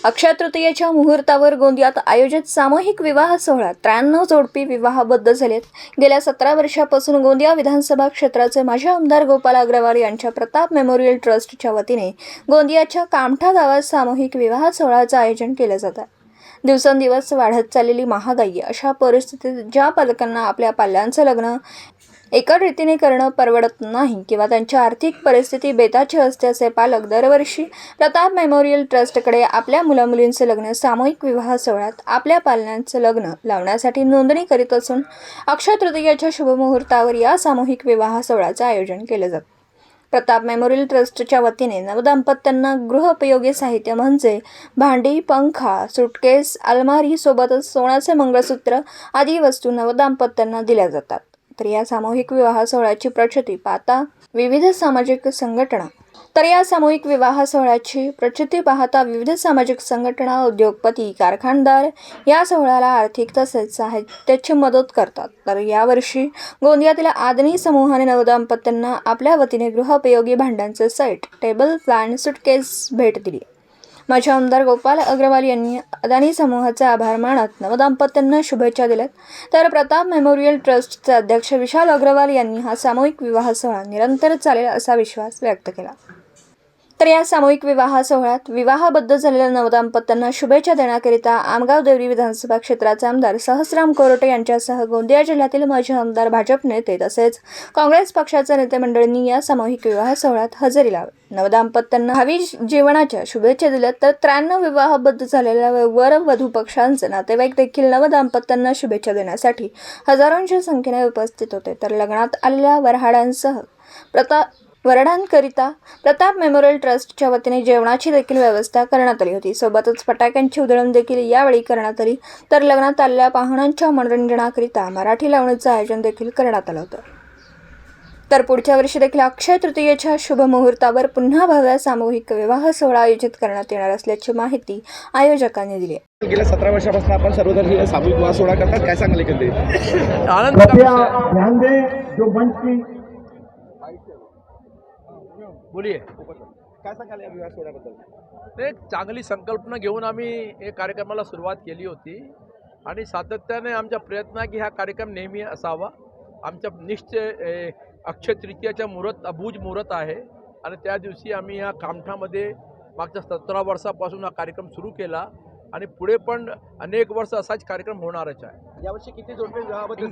अक्षय तृतीयेच्या मुहूर्तावर गोंदियात आयोजित सामूहिक विवाह सोहळा 93 जोडपी विवाहबद्ध झालेत। गेल्या 17 वर्षापासून गोंदिया विधानसभा क्षेत्राचे माजी आमदार गोपाल अग्रवाल यांच्या प्रताप मेमोरियल ट्रस्टच्या वतीने गोंदियाच्या कामठा गावात सामूहिक विवाह सोहळ्याचे आयोजन केले जाते। दिवसेंदिवस वाढत चाललेली महागाई अशा परिस्थितीत ज्या पालकांना आपल्या पाल्यांचे लग्न एका रीतीने करणं परवडत नाही किंवा त्यांची आर्थिक परिस्थिती बेताची असते असे पालक दरवर्षी प्रताप मेमोरियल ट्रस्टकडे आपल्या मुलामुलींचे लग्न सामूहिक विवाह सोहळ्यात आपल्या पाल्यांचे लग्न लावण्यासाठी नोंदणी करीत असून अक्षय तृतीयेच्या शुभमुहूर्तावर या सामूहिक विवाह सोहळ्याचे आयोजन केले जाते। प्रताप मेमोरियल ट्रस्टच्या वतीने नवदंपत्यांना गृहोपयोगी साहित्य म्हणजे भांडी, पंखा, सुटकेस, अलमारी सोबतच सोन्याचे मंगळसूत्र आदी वस्तू नवदंपत्यांना दिल्या जातात। तर या सामूहिक विवाह सोहळ्याची प्रचिती पाहता विविध सामाजिक संघटना उद्योगपती, कारखानदार या सोहळ्याला आर्थिक तसेच साहित्याची मदत करतात। तर यावर्षी गोंदियातील आदनी समूहाने नवदंपत्यांना आपल्या वतीने गृहोपयोगी भांड्यांचे सेट, टेबल फॅन, सुटकेस भेट दिली। माजी आमदार गोपाल अग्रवाल यांनी अदानी समूहाचे आभार मानत नवदंपत्यांना शुभेच्छा दिल्यात। तर प्रताप मेमोरियल ट्रस्टचे अध्यक्ष विशाल अग्रवाल यांनी हा सामूहिक विवाह सोहळा निरंतर चालेल असा विश्वास व्यक्त केला। तर या सामूहिक विवाह सोहळ्यात विवाहबद्ध झालेल्या नवदंपत्यांना शुभेच्छा देण्याकरिता आमगाव देवरी विधानसभा क्षेत्राचे आमदार सहस्राम कोरोटे यांच्यासह गोंदिया जिल्ह्यातील माजी आमदार, भाजप नेते तसेच काँग्रेस पक्षाच्या नेते मंडळींनी या सामूहिक विवाह सोहळ्यात हजेरी लावली। नवदंपत्यांना भावी जीवनाच्या शुभेच्छा दिल्या। तर 93 विवाहबद्ध झालेल्या वर वधू पक्षांचे नातेवाईक देखील नवदंपत्यांना शुभेच्छा देण्यासाठी हजारोंच्या संख्येने उपस्थित होते। तर लग्नात आलेल्या वऱ्हाडांसह वरडांकरिता प्रताप मेमोरियल ट्रस्टच्या वतीने जेवणाची देखील व्यवस्था करण्यात आली होती। सोबतच फटाक्यांची उधळण देखील यावेळी करण्यात आली। तर लग्नात आलेल्या पाहुण्यांच्या मनोरंजनाकरिता मराठी लावणीचं आयोजन देखील करण्यात आलं होतं। तर पुढच्या वर्षी देखील अक्षय तृतीयेच्या शुभ मुहूर्तावर पुन्हा भव्य सामूहिक विवाह सोहळा आयोजित करण्यात येणार असल्याची माहिती आयोजकांनी दिली। गेल्या 17 वर्षापासून आपण सर्वधर्मीय सामूहिक विवाह सोहळा करतात, काय सांगले कधी आनंद ध्यान दे जो मंच की बोलिए काय सांगाल या विवाह सोहळ्याबद्दल? एक चांगली संकल्पना घेऊन आम्ही या कार्यक्रमाला सुरुवात केली होती आणि सातत्याने आमचा प्रयत्न आहे की हा कार्यक्रम नेहमी असावा। आमचा निश्चय अक्षय तृतीयाच्या अबूझ मुहूर्त आहे आणि त्या दिवशी आम्ही या कामठामध्ये मागच्या 17 वर्षापासून हा कार्यक्रम सुरू केला आणि पुढे पण अनेक वर्ष असाच कार्यक्रम होणारच आहे। यावर्षी किती जोडपे विवाहबद्ध?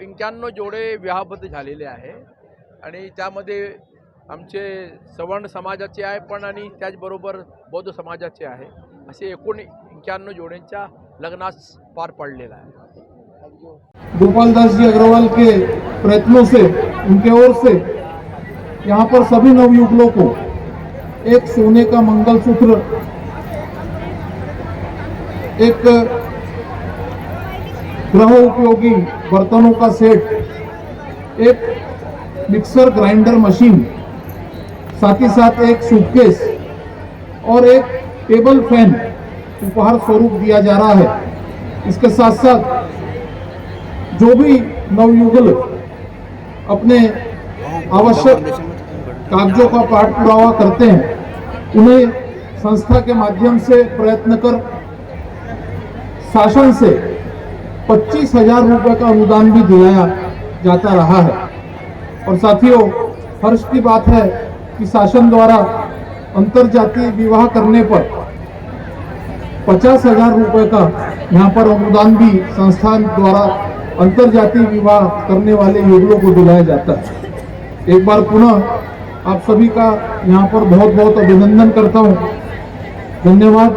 91 जोडे विवाहबद्ध झालेले आहे आणि त्यामध्ये आमचे सवर्ण समाजाचे आहे पण आणि त्याचबरोबर बौद्ध समाजाचे आहे, असे एकूण 91 जोड्यांच्या लग्नास पार पडलेला आहे। गोपाल दास जी अग्रवाल के प्रयत्नों से, उनके ओर से यहाँ पर सभी नवयुवकों को एक सोने का मंगलसूत्र, एक गृह उपयोगी बर्तनों का सेट, एक मिक्सर ग्राइंडर मशीन, साथ ही साथ एक सूटकेस और एक टेबल फैन उपहार स्वरूप दिया जा रहा है। इसके साथ साथ जो भी नवयुवक अपने आवश्यक कागजों का पाठ पुरावा करते हैं, उन्हें संस्था के माध्यम से प्रयत्न कर शासन से 25,000 रुपए का अनुदान भी दिलाया जाता रहा है। और साथियों, हर्ष की बात है कि शासन द्वारा अंतरजातीय विवाह करने पर 50,000 रुपए का यहाँ पर अनुदान भी संस्थान द्वारा अंतरजातीय विवाह करने वाले युगलों को दिलाया जाता है। एक बार पुनः आप सभी का यहाँ पर बहुत बहुत अभिनंदन करता हूँ। धन्यवाद।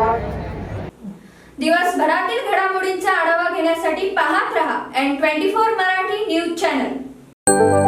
दिवसभरातील घडामोडींचा आढावा घेण्यासाठी पाहत रहा N24 मराठी न्यूज चॅनल।